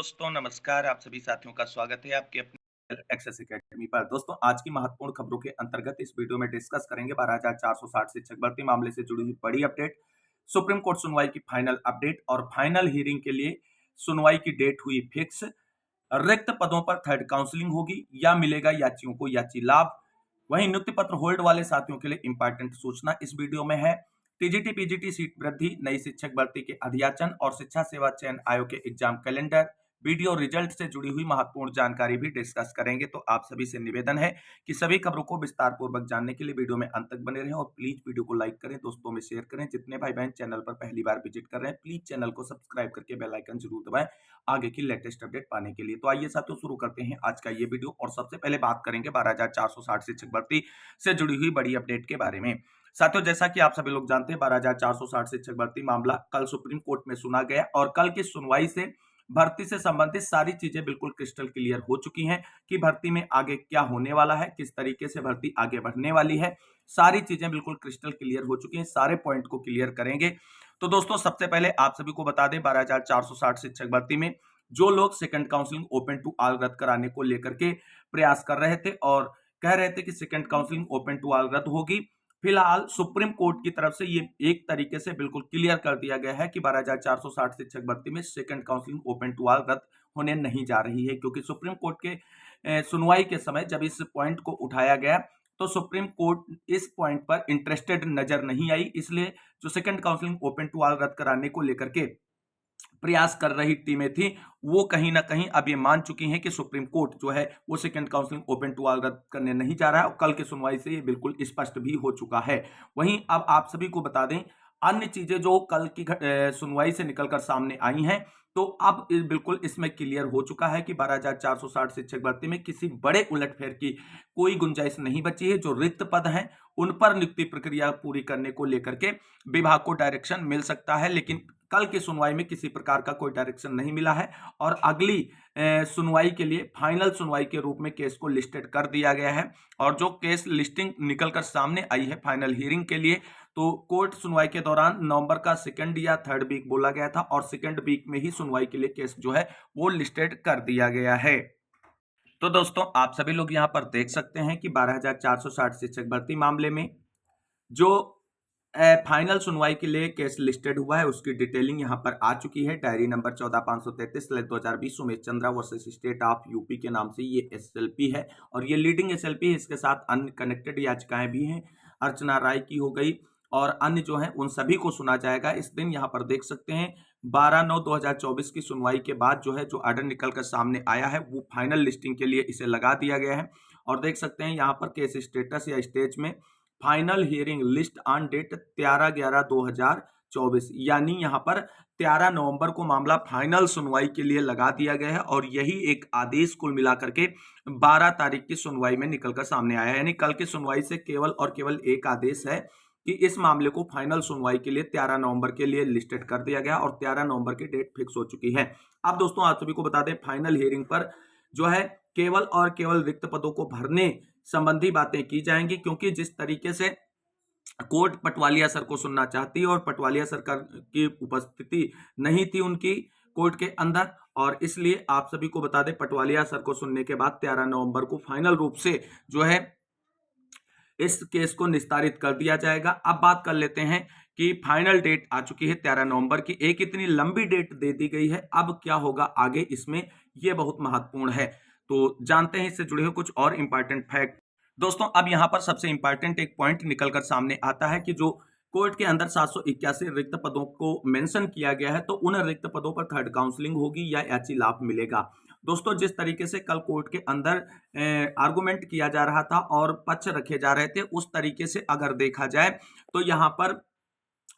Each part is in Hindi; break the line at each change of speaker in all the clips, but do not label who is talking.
दोस्तों नमस्कार, आप सभी साथियों का स्वागत है आपके अपने एक्सेस एकेडमी पर। दोस्तों आज की महत्वपूर्ण खबरों के अंतर्गत इस वीडियो में डिस्कस करेंगे 12,460 शिक्षक भर्ती मामले से जुड़ी हुई बड़ी अपडेट, सुप्रीम कोर्ट सुनवाई की फाइनल अपडेट और फाइनल हियरिंग के लिए सुनवाई की डेट हुई फिक्स। रिक्त पदों पर थर्ड काउंसलिंग होगी या मिलेगा याचियों को याची लाभ। वहीं नियुक्ति पत्र होल्ड वाले साथियों के लिए इंपॉर्टेंट सूचना इस वीडियो में है। टीजीटी पीजीटी सीट वृद्धि, नई शिक्षक भर्ती के अध्याचन और शिक्षा सेवा चयन आयोग के एग्जाम कैलेंडर, वीडियो रिजल्ट से जुड़ी हुई महत्वपूर्ण जानकारी भी डिस्कस करेंगे। तो आप सभी से निवेदन है कि सभी खबरों को विस्तार पूर्वक जानने के लिए वीडियो में अंत तक बने रहें और प्लीज वीडियो को लाइक करें, दोस्तों में शेयर करें। जितने भाई बहन चैनल पर पहली बार विजिट कर रहे हैं प्लीज चैनल को सब्सक्राइब करके बेल आइकन जरूर दबाएं आगे की लेटेस्ट अपडेट पाने के लिए। तो आइए साथियों शुरू करते हैं आज का ये वीडियो और सबसे पहले बात करेंगे 12,460 शिक्षक भर्ती से जुड़ी हुई बड़ी अपडेट के बारे में। साथियों जैसा कि आप सभी लोग जानते हैं 12,460 शिक्षक भर्ती मामला कल सुप्रीम कोर्ट में सुना गया और कल की सुनवाई से भर्ती से संबंधित सारी चीजें बिल्कुल क्रिस्टल क्लियर हो चुकी हैं कि भर्ती में आगे क्या होने वाला है, किस तरीके से भर्ती आगे बढ़ने वाली है। सारी चीजें बिल्कुल क्रिस्टल क्लियर हो चुकी हैं, सारे पॉइंट को क्लियर करेंगे। तो दोस्तों सबसे पहले आप सभी को बता दें 12,460 शिक्षक भर्ती में जो लोग second counselling open to all रद्द कराने को लेकर के प्रयास कर रहे थे और कह रहे थे कि second counselling open to all रद्द होगी, फिलहाल सुप्रीम कोर्ट की तरफ से ये एक तरीके से बिल्कुल क्लियर कर दिया गया है कि 12,460 शिक्षक भर्ती में second counselling open to all रद्द होने नहीं जा रही है, क्योंकि सुप्रीम कोर्ट के सुनवाई के समय जब इस पॉइंट को उठाया गया तो सुप्रीम कोर्ट इस पॉइंट पर इंटरेस्टेड नजर नहीं आई। इसलिए जो second counselling open to all रद्द कराने को लेकर के प्रयास कर रही टीमें थी वो कहीं ना कहीं अब ये मान चुकी हैं कि सुप्रीम कोर्ट जो है वो second counselling open to all रद्द करने नहीं जा रहा है और कल की सुनवाई से ये बिल्कुल स्पष्ट भी हो चुका है। वहीं अब आप सभी को बता दें अन्य चीजें जो कल की सुनवाई से निकलकर सामने आई हैं, तो अब बिल्कुल इसमें क्लियर हो चुका है कि 12,460 शिक्षक भर्ती में किसी बड़े उलटफेर की कोई गुंजाइश नहीं बची है। जो रिक्त पद हैं उन पर नियुक्ति प्रक्रिया पूरी करने को लेकर के विभाग को डायरेक्शन मिल सकता है, लेकिन कल की सुनवाई में किसी प्रकार का कोई डायरेक्शन नहीं मिला है और अगली सुनवाई के लिए फाइनल सुनवाई के रूप में केस को लिस्टेड कर दिया गया है। और जो केस लिस्टिंग निकलकर सामने आई है फाइनल हियरिंग के लिए, तो कोर्ट सुनवाई के दौरान नवंबर का सेकंड या थर्ड वीक बोला गया था और सेकंड वीक में ही सुनवाई के लिए केस जो है वो लिस्टेड कर दिया गया है। तो दोस्तों आप सभी लोग यहाँ पर देख सकते हैं कि 12,460 शिक्षक भर्ती मामले में जो फाइनल सुनवाई के लिए केस लिस्टेड हुआ है उसकी डिटेलिंग यहाँ पर आ चुकी है। Diary number 14,533/2020 Umesh Chandra versus state of UP के नाम से ये एसएलपी है और ये लीडिंग एसएलपी है। इसके साथ अन्य कनेक्टेड याचिकाएं भी हैं, अर्चना राय की हो गई और अन्य जो है उन सभी को सुना जाएगा इस दिन। यहाँ पर देख सकते हैं 12/9/2024 की सुनवाई के बाद जो है जो ऑर्डर निकल कर सामने आया है वो फाइनल लिस्टिंग के लिए इसे लगा दिया गया है। और देख सकते हैं यहाँ पर केस स्टेटस या स्टेज में final hearing list on date 13/11/2024 यानी यहाँ पर 13 नवंबर को मामला फाइनल सुनवाई के लिए लगा दिया गया है और यही एक आदेश कुल मिलाकर के 12 तारीख की सुनवाई में निकलकर सामने आया है। यानी कल की सुनवाई से केवल और केवल एक आदेश है कि इस मामले को फाइनल सुनवाई के लिए 13 नवंबर के लिए लिस्टेड कर दिया गया और 13 नवंबर की डेट फिक्स हो चुकी है। अब दोस्तों आप सभी को बता दें फाइनल हियरिंग पर जो है केवल और केवल रिक्त पदों को भरने संबंधी बातें की जाएंगी, क्योंकि जिस तरीके से कोर्ट पटवालिया सर को सुनना चाहती है और पटवालिया सरकार की उपस्थिति नहीं थी उनकी कोर्ट के अंदर, और इसलिए आप सभी को बता दें पटवालिया सर को सुनने के बाद 13 नवंबर को फाइनल रूप से जो है इस केस को निस्तारित कर दिया जाएगा। अब बात कर लेते हैं कि फाइनल डेट आ चुकी है 13 नवंबर की, एक इतनी लंबी डेट दे दी गई है, अब क्या होगा आगे इसमें ये बहुत महत्वपूर्ण है। तो जानते हैं इससे जुड़े हुए कुछ और इंपॉर्टेंट फैक्ट। दोस्तों अब यहां पर सबसे इंपॉर्टेंट एक पॉइंट निकलकर सामने आता है कि जो कोर्ट के अंदर 781 रिक्त पदों को मेंशन किया गया है तो उन रिक्त पदों पर थर्ड काउंसलिंग होगी या याची लाभ मिलेगा। दोस्तों जिस तरीके से कल कोर्ट के अंदर आर्गुमेंट किया जा रहा था और पक्ष रखे जा रहे थे उस तरीके से अगर देखा जाए तो यहाँ पर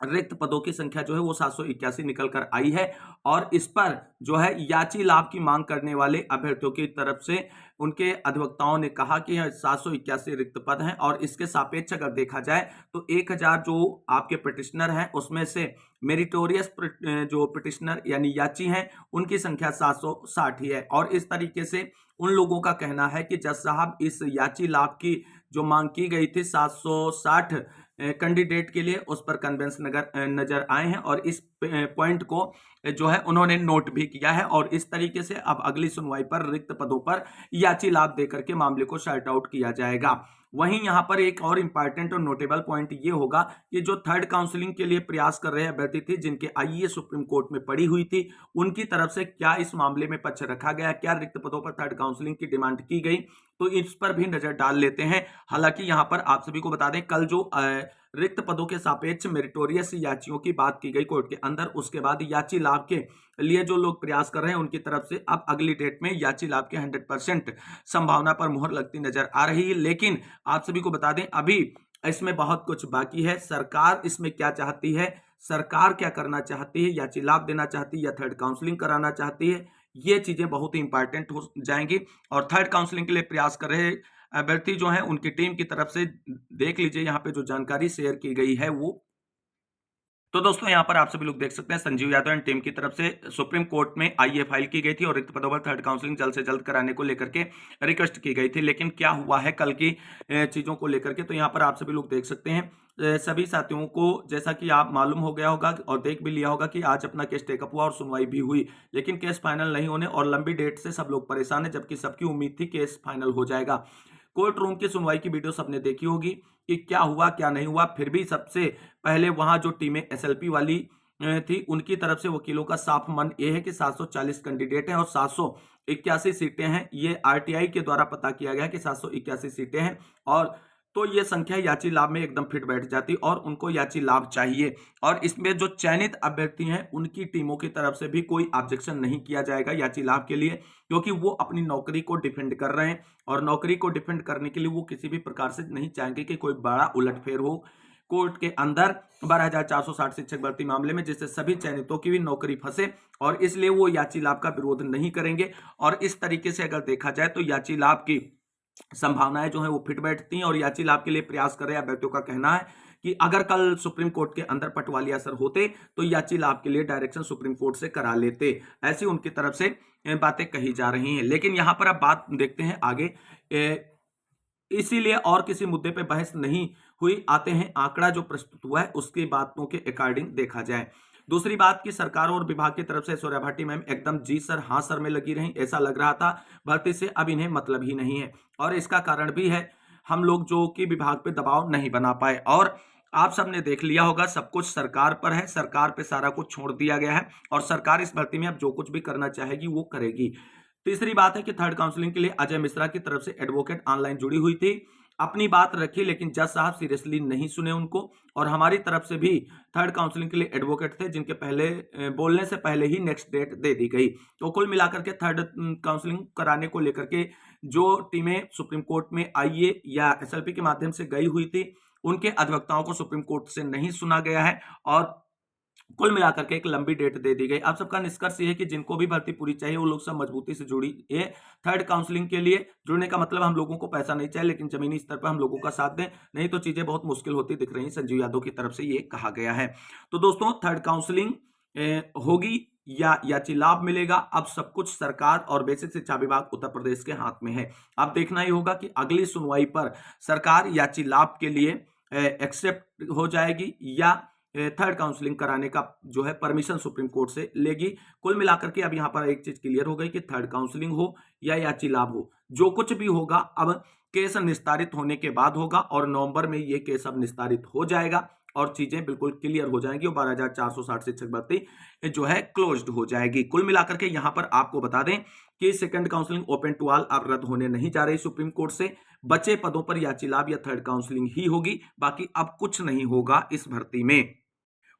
रिक्त पदों की संख्या जो है वो 781 निकल कर आई है और इस पर जो है याची लाभ की मांग करने वाले अभ्यर्थियों की तरफ से उनके अधिवक्ताओं ने कहा कि 781 रिक्त पद हैं और इसके सापेक्ष अगर देखा जाए तो 1000 जो आपके पिटिशनर हैं उसमें से मेरिटोरियस जो पिटिशनर यानी याची हैं उनकी संख्या 760 ही है। और इस तरीके से उन लोगों का कहना है कि जज साहब इस याची लाभ की जो मांग की गई थी 760 कैंडिडेट के लिए उस पर कन्वेंस नजर आए हैं और इस पॉइंट को जो है उन्होंने नोट भी किया है और इस तरीके से अब अगली सुनवाई पर रिक्त पदों पर याची लाभ देकर के मामले को शॉर्ट आउट किया जाएगा। वहीं यहां पर एक और इंपॉर्टेंट और नोटेबल पॉइंट ये होगा कि जो थर्ड काउंसलिंग के लिए प्रयास कर रहे अभ्यर्थी थे जिनके आईए सुप्रीम कोर्ट में पड़ी हुई थी, उनकी तरफ से क्या इस मामले में पक्ष रखा गया, क्या रिक्त पदों पर थर्ड काउंसलिंग की डिमांड की गई, तो इस पर भी नजर डाल लेते हैं। हालांकि यहां पर आप सभी को बता दें, कल जो रिक्त पदों के सापेक्ष मेरिटोरियस याचियों की बात की गई कोर्ट के अंदर, उसके बाद याची लाभ के लिए जो लोग प्रयास कर रहे हैं उनकी तरफ से अब अगली डेट में याची लाभ के 100% संभावना पर मुहर लगती नजर आ रही है। लेकिन आप सभी को बता दें, अभी इसमें बहुत कुछ बाकी है। सरकार इसमें क्या चाहती है, सरकार क्या करना चाहती है, याची लाभ देना चाहती है या थर्ड काउंसलिंग कराना चाहती है, ये चीजें बहुत ही इंपॉर्टेंट हो जाएंगी। और थर्ड काउंसलिंग के लिए प्रयास कर रहे अभ्यर्थी जो है उनकी टीम की तरफ से देख लीजिए यहाँ पे जो जानकारी शेयर की गई है वो। तो दोस्तों यहाँ पर आप सभी लोग देख सकते हैं, संजीव यादव एंड टीम की तरफ से सुप्रीम कोर्ट में आईए फाइल की गई थी और रिक्त पदों पर थर्ड काउंसलिंग जल्द से जल्द कराने को लेकर के रिक्वेस्ट की गई थी। लेकिन क्या हुआ है कल की चीजों को लेकर के, तो यहाँ पर आप सभी लोग देख सकते हैं, सभी साथियों को जैसा कि आप मालूम हो गया होगा और देख भी लिया होगा कि आज अपना केस टेकअप हुआ और सुनवाई भी हुई, लेकिन केस फाइनल नहीं होने और लंबी डेट से सब लोग परेशान है, जबकि सबकी उम्मीद थी केस फाइनल हो जाएगा। कोर्ट रूम की सुनवाई की वीडियो सबने देखी होगी कि क्या हुआ क्या नहीं हुआ। फिर भी सबसे पहले वहां जो टीमें एसएलपी वाली थी, उनकी तरफ से वकीलों का साफ मन यह है कि 740 कैंडिडेट हैं और 781 सीटें हैं। ये आरटीआई के द्वारा पता किया गया कि 781 सीटें हैं और तो ये संख्या याची लाभ में एकदम फिट बैठ जाती और उनको याची लाभ चाहिए। और इसमें जो चयनित अभ्यर्थी हैं उनकी टीमों की तरफ से भी कोई ऑब्जेक्शन नहीं किया जाएगा याची लाभ के लिए, क्योंकि वो अपनी नौकरी को डिफेंड कर रहे हैं और नौकरी को डिफेंड करने के लिए वो किसी भी प्रकार से नहीं चाहेंगे कि कोई बड़ा उलटफेर हो कोर्ट के अंदर 12,460 शिक्षक भर्ती मामले में, जिससे सभी चयनितों की भी नौकरी फंसे, और इसलिए वो याची लाभ का विरोध नहीं करेंगे। और इस तरीके से अगर देखा जाए तो याची लाभ की संभावनाएं जो है वो फिट बैठती हैं और याची लाभ के लिए प्रयास कर रहे अभ्यर्थियों का कहना है कि अगर कल सुप्रीम कोर्ट के अंदर पटवारिया सर होते तो याची लाभ के लिए डायरेक्शन सुप्रीम कोर्ट से करा लेते, ऐसी उनकी तरफ से बातें कही जा रही हैं। लेकिन यहां पर अब बात देखते हैं आगे, इसीलिए और किसी मुद्दे पे बहस नहीं हुई, आते हैं आंकड़ा जो प्रस्तुत हुआ है उसकी बातों के अकॉर्डिंग देखा जाए। दूसरी बात की सरकार और विभाग की तरफ से ऐश्वर्या भाटी मैम एकदम जी सर हाँ सर में लगी रही, ऐसा लग रहा था भर्ती से अब इन्हें मतलब ही नहीं है। और इसका कारण भी है हम लोग जो कि विभाग पे दबाव नहीं बना पाए, और आप सबने देख लिया होगा सब कुछ सरकार पर है, सरकार पे सारा कुछ छोड़ दिया गया है और सरकार इस भर्ती में अब जो कुछ भी करना चाहेगी वो करेगी। तीसरी बात है कि थर्ड काउंसलिंग के लिए अजय मिश्रा की तरफ से एडवोकेट ऑनलाइन जुड़ी हुई थी, अपनी बात रखी, लेकिन जज साहब सीरियसली नहीं सुने उनको। और हमारी तरफ से भी थर्ड काउंसलिंग के लिए एडवोकेट थे जिनके पहले बोलने से पहले ही नेक्स्ट डेट दे दी गई। तो कुल मिलाकर के थर्ड काउंसलिंग कराने को लेकर के जो टीमें सुप्रीम कोर्ट में आईए या एसएलपी के माध्यम से गई हुई थी, उनके अधिवक्ताओं को सुप्रीम कोर्ट से नहीं सुना गया है और कुल मिलाकर के एक लंबी डेट दे दी गई। अब सबका निष्कर्ष ये है कि जिनको भी भर्ती पूरी चाहिए वो लोग सब मजबूती से जुड़ी है थर्ड काउंसलिंग के लिए। जुड़ने का मतलब हम लोगों को पैसा नहीं चाहिए, लेकिन जमीनी स्तर पर हम लोगों का साथ दें, नहीं तो चीजें बहुत मुश्किल होती दिख रही हैं। संजीव यादव की तरफ से ये कहा गया है। तो दोस्तों थर्ड काउंसलिंग होगी या याची लाभ मिलेगा, अब सब कुछ सरकार और बेसिक शिक्षा विभाग उत्तर प्रदेश के हाथ में है। अब देखना ही होगा कि अगली सुनवाई पर सरकार याची लाभ के लिए एक्सेप्ट हो जाएगी या थर्ड काउंसलिंग कराने का जो है परमिशन सुप्रीम कोर्ट से लेगी। कुल मिलाकर के अब यहाँ पर एक चीज क्लियर हो गई कि थर्ड काउंसलिंग हो या याची लाभ हो, जो कुछ भी होगा अब केस निस्तारित होने के बाद होगा और नवंबर में ये केस अब निस्तारित हो जाएगा और चीजें बिल्कुल क्लियर हो जाएंगी और 12,460 शिक्षक भर्ती जो है क्लोज्ड हो जाएगी। कुल मिलाकर के यहाँ पर आपको बता दें कि second counselling open to all अब रद्द होने नहीं जा रही सुप्रीम कोर्ट से, बचे पदों पर याची लाभ या थर्ड काउंसलिंग ही होगी, बाकी अब कुछ नहीं होगा इस भर्ती में।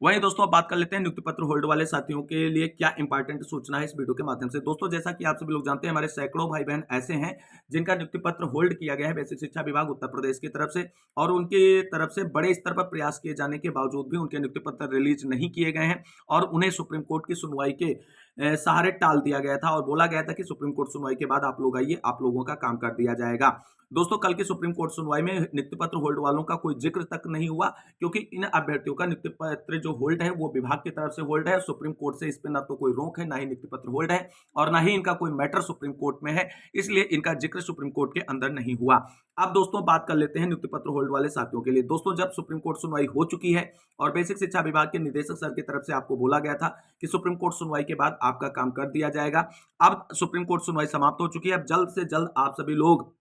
वहीं दोस्तों अब बात कर लेते हैं नियुक्ति पत्र होल्ड वाले साथियों के लिए क्या इंपॉर्टेंट सूचना है इस वीडियो के माध्यम से। दोस्तों जैसा कि आप सभी लोग जानते हैं, हमारे सैकड़ों भाई बहन ऐसे हैं जिनका नियुक्ति पत्र होल्ड किया गया है बेसिक शिक्षा विभाग उत्तर प्रदेश की तरफ से, और उनकी तरफ से बड़े स्तर पर प्रयास किए जाने के बावजूद भी उनके नियुक्ति पत्र रिलीज नहीं किए गए हैं और उन्हें सुप्रीम कोर्ट की सुनवाई के सहारे टाल दिया गया था और बोला गया था कि सुप्रीम कोर्ट सुनवाई के बाद आप लोग आइए, आप लोगों का काम कर दिया जाएगा। दोस्तों, कल की सुप्रीम कोर्ट सुनवाई में नियुक्ति पत्र होल्ड वालों का कोई जिक्र तक नहीं हुआ, क्योंकि इन अभ्यर्थियों का नियुक्ति पत्र जो होल्ड है वो विभाग की तरफ से होल्ड है। सुप्रीम कोर्ट से इस पे ना तो कोई रोक है, ना ही नियुक्ति पत्र होल्ड है और ना ही इनका कोई मैटर सुप्रीम कोर्ट में है, इसलिए इनका जिक्र सुप्रीम कोर्ट के अंदर नहीं हुआ। अब दोस्तों बात कर लेते हैं नियुक्ति पत्र होल्ड वाले साथियों के लिए। दोस्तों, जब सुप्रीम कोर्ट सुनवाई हो चुकी है और बेसिक शिक्षा विभाग के निदेशक सर की तरफ से आपको बोला गया था कि सुप्रीम कोर्ट सुनवाई के बाद आपका काम कर दिया जाएगा। अब सुप्रीम कोर्ट सुनवाई समाप्त हो चुकी है। अब जल्द से जल्द आप सभी लोग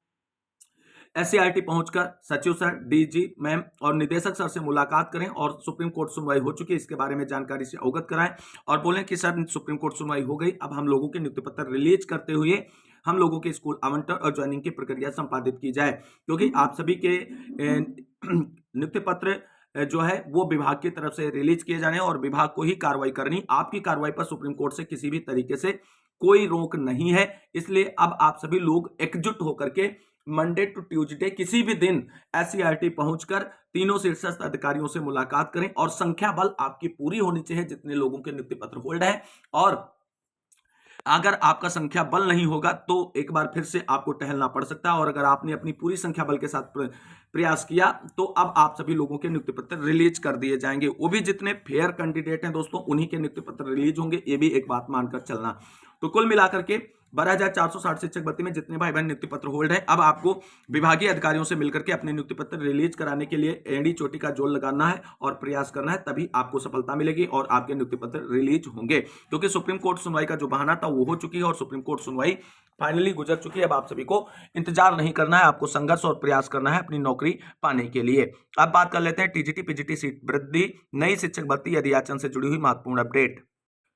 एससीईआरटी पहुंचकर सचिव सर, डीजी मैम और निदेशक सर से मुलाकात करें और सुप्रीम कोर्ट सुनवाई हो चुकी है इसके बारे में जानकारी से अवगत कराएं और बोलें कि सर सुप्रीम कोर्ट सुनवाई हो गई, अब हम लोगों के नियुक्ति पत्र रिलीज करते हुए हम लोगों के स्कूल आवंटन और ज्वाइनिंग की प्रक्रिया संपादित की जाए, क्योंकि आप सभी के नियुक्ति पत्र जो है वो विभाग की तरफ से रिलीज किए जाने और विभाग को ही कार्रवाई करनी। आपकी कार्रवाई पर सुप्रीम कोर्ट से किसी भी तरीके से कोई रोक नहीं है। इसलिए अब आप सभी लोग एकजुट होकर के मंडे टू ट्यूसडे किसी भी दिन एससीईआरटी पहुंचकर तीनों शीर्षस्थ अधिकारियों से मुलाकात करें और संख्या बल आपकी पूरी होनी चाहिए जितने लोगों के नियुक्ति पत्र होल्ड है। और अगर आपका संख्या बल नहीं होगा तो एक बार फिर से आपको टहलना पड़ सकता है, और अगर आपने अपनी पूरी संख्या बल के साथ प्रयास किया तो अब आप सभी लोगों के नियुक्ति पत्र रिलीज कर दिए जाएंगे। वो भी जितने फेयर कैंडिडेट हैं दोस्तों, उन्हीं के नियुक्ति पत्र रिलीज होंगे, ये भी एक बात मानकर चलना। तो कुल मिलाकर के 12,460 शिक्षक भर्ती में जितने भाई बहन नियुक्ति पत्र होल्ड है, अब आपको विभागीय अधिकारियों से मिलकर के अपने नियुक्ति पत्र रिलीज कराने के लिए एड़ी चोटी का जोर लगाना है और प्रयास करना है, तभी आपको सफलता मिलेगी और आपके नियुक्ति पत्र रिलीज होंगे। क्योंकि सुप्रीम कोर्ट सुनवाई का जो बहाना था वो हो चुकी है और सुप्रीम कोर्ट सुनवाई फाइनली गुजर चुकी है। अब आप सभी को इंतजार नहीं करना है, आपको संघर्ष और प्रयास करना है अपनी नौकरी पाने के लिए। अब बात कर लेते हैं टीजीटी पीजीटी सीट वृद्धि, नई शिक्षक भर्ती अधियाचन से जुड़ी हुई महत्वपूर्ण अपडेट।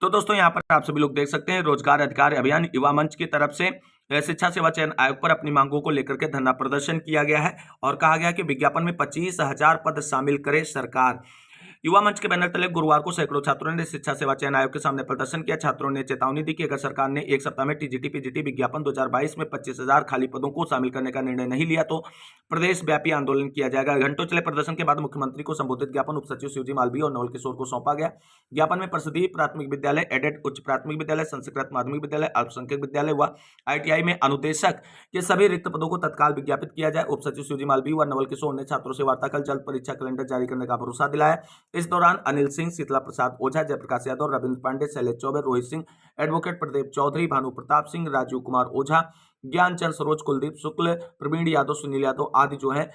तो दोस्तों यहाँ पर आप सभी लोग देख सकते हैं रोजगार अधिकार अभियान युवा मंच की तरफ से शिक्षा सेवा चयन आयोग पर अपनी मांगों को लेकर के धरना प्रदर्शन किया गया है और कहा गया कि विज्ञापन में 25,000 पद शामिल करे सरकार। युवा मंच के बैनर तले गुरुवार को सैकड़ों छात्रों ने शिक्षा सेवा चयन आयोग के सामने प्रदर्शन किया। छात्रों ने चेतावनी दी कि अगर सरकार ने एक सप्ताह में टीजीटी पीजीटी विज्ञापन 2022 में 25,000 खाली पदों को शामिल करने का निर्णय नहीं लिया तो प्रदेश व्यापी आंदोलन किया जाएगा। घंटों चले प्रदर्शन के बाद मुख्यमंत्री को संबोधित ज्ञापन उप सचिव शिवजी मालवीय और नवल किशोर को सौंपा गया। ज्ञापन में परिषदीय प्राथमिक विद्यालय, एडेड उच्च प्राथमिक विद्यालय, संस्कृत माध्यमिक विद्यालय, अल्पसंख्यक विद्यालय व आईटीआई में अनुदेशक के सभी रिक्त पदों को तत्काल विज्ञापित किया जाए। उप सचिव शिवजी मालवीय व नवल किशोर ने छात्रों से वार्ता कर जल्द परीक्षा कैलेंडर जारी करने का भरोसा दिलाया। इस दौरान अनिल सिंह, शीतला प्रसाद ओझा, जयप्रकाश यादव, रविंद्र पांडे, शैलेश चौबे, रोहित सिंह, एडवोकेट प्रदीप चौधरी, भानु प्रताप सिंह, राजीव कुमार ओझा, ज्ञानचंद सरोज, कुलदीप शुक्ल, प्रवीण यादव, सुनील यादव आदि जो है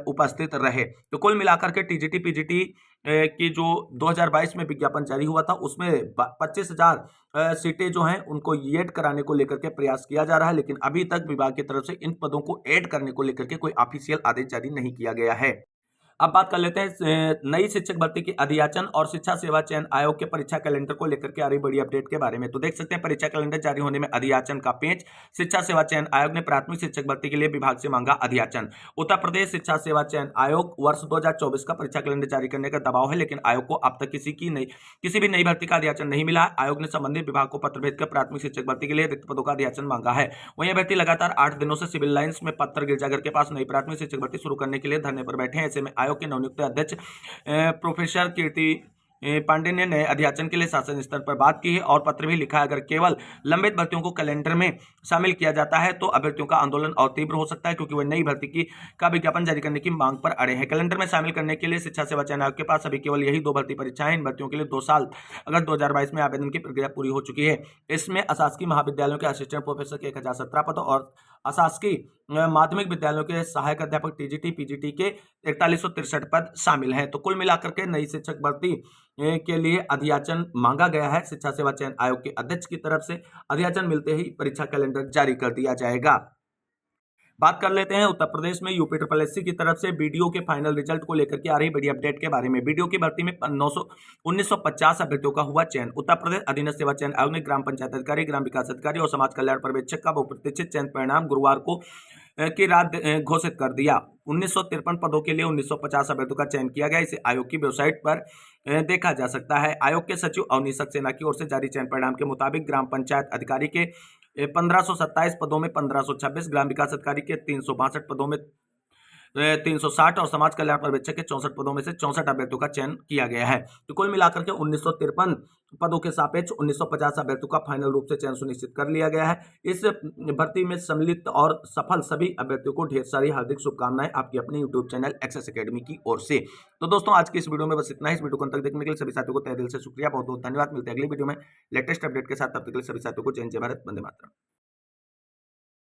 उपस्थित रहे। तो कुल मिलाकर के टीजीटी पीजीटी की जो 2022 में विज्ञापन जारी हुआ था उसमें 25,000 सीटें जो हैं उनको ऐड कराने को लेकर के प्रयास किया जा रहा है, लेकिन अभी तक विभाग की तरफ से इन पदों को ऐड करने को लेकर के कोई ऑफिशियल आदेश जारी नहीं किया गया है। अब बात कर लेते हैं नई शिक्षक भर्ती की अधियाचन और शिक्षा सेवा चयन आयोग के परीक्षा कैलेंडर को लेकर के आ रही बड़ी अपडेट के बारे में। तो देख सकते हैं परीक्षा कैलेंडर जारी होने में अधियाचन का पेंच। शिक्षा सेवा चयन आयोग ने प्राथमिक शिक्षक भर्ती के लिए विभाग से मांगा अधियाचन। उत्तर प्रदेश शिक्षा सेवा चयन आयोग वर्ष 2024 का परीक्षा कैलेंडर जारी करने का दबाव है, लेकिन आयोग को अब तक किसी भी नई भर्ती का अधियाचन नहीं मिला। आयोग ने संबंधित विभाग को पत्र भेजकर प्राथमिक शिक्षक भर्ती के लिए रिक्त पदों का अधियाचन मांगा है। वहीं अभ्यर्थी लगातार 8 दिनों से सिविल लाइंस में पत्थर गिरजाघर के पास नई प्राथमिक शिक्षक भर्ती शुरू करने के लिए धरने पर बैठे हैं। ऐसे में आयोग के नवनियुक्त अध्यक्ष प्रोफेसर कीर्ति पांडे ने नए अधियाचन के लिए शासन स्तर पर बात की है और पत्र भी लिखा है। अगर केवल लंबित भर्तियों को कैलेंडर में शामिल किया जाता है तो अभ्यर्थियों का आंदोलन और तीव्र हो सकता है, क्योंकि वह नई भर्ती का विज्ञापन जारी करने की मांग पर अड़े हैं। कैलेंडर में शामिल करने के लिए शिक्षा सेवा चयन आयोग के पास अभी केवल यही 2 भर्ती परीक्षाएं। इन भर्तियों के लिए 2 साल अगस्त 2022 में आवेदन की प्रक्रिया पूरी हो चुकी है। इसमें अशासकीय महाविद्यालयों के असिस्टेंट प्रोफेसर के 1017 पद और अशासकीय माध्यमिक विद्यालयों के सहायक अध्यापक टीजीटी पीजीटी के 4163 पद शामिल हैं। तो कुल मिलाकर के नई शिक्षक भर्ती के लिए अधियाचन मांगा गया है शिक्षा सेवा चयन आयोग के अध्यक्ष की तरफ से। अधियाचन मिलते ही परीक्षा कैलेंडर जारी कर दिया जाएगा। बात कर लेते हैं उत्तर प्रदेश में यूपी SSSC की तरफ से बीडीओ के फाइनल रिजल्ट को लेकर के आ रही बड़ी अपडेट के बारे में। बीडीओ की भर्ती में 1950 अभ्यर्थियों का हुआ चयन। उत्तर प्रदेश अधीनस्थ सेवा चयन आयोग ने ग्राम पंचायत अधिकारी, ग्राम विकास अधिकारी और समाज कल्याण पर्यवेक्षक का बहुप्रतीक्षित चयन परिणाम गुरुवार को की रात घोषित कर दिया। 1953 पदों के लिए 1950 अभ्यर्थियों का चयन किया गया। इसे आयोग की वेबसाइट पर देखा जा सकता है। आयोग के सचिव अवनीश सक्सेना की ओर से जारी चयन परिणाम के मुताबिक ग्राम पंचायत अधिकारी के 1527 पदों में 1526, ग्राम विकास अधिकारी के 362 पदों में 360 और समाज कल्याण पर्यवेक्षक के 64 पदों में से 64 अभ्यर्थियों का चयन किया गया है। तो कुल मिलाकर के 1953 पदों के सापेक्ष 1950 अभ्यर्थियों का फाइनल रूप से चयन सुनिश्चित कर लिया गया है। इस भर्ती में सम्मिलित और सफल सभी अभ्यर्थियों को ढेर सारी हार्दिक शुभकामनाएं आपकी अपने यूट्यूब चैनल एक्सेस एकेडमी की ओर से। तो दोस्तों आज की इस वीडियो में बस इतना ही। इस वीडियो को अंत तक देखने के लिए सभी साथियों को तहे दिल से शुक्रिया, बहुत बहुत धन्यवाद। मिलते हैं अगली वीडियो में लेटेस्ट अपडेट के साथ, तब तक के लिए सभी साथियों को जय हिंद, जय भारत, वंदे मातरम।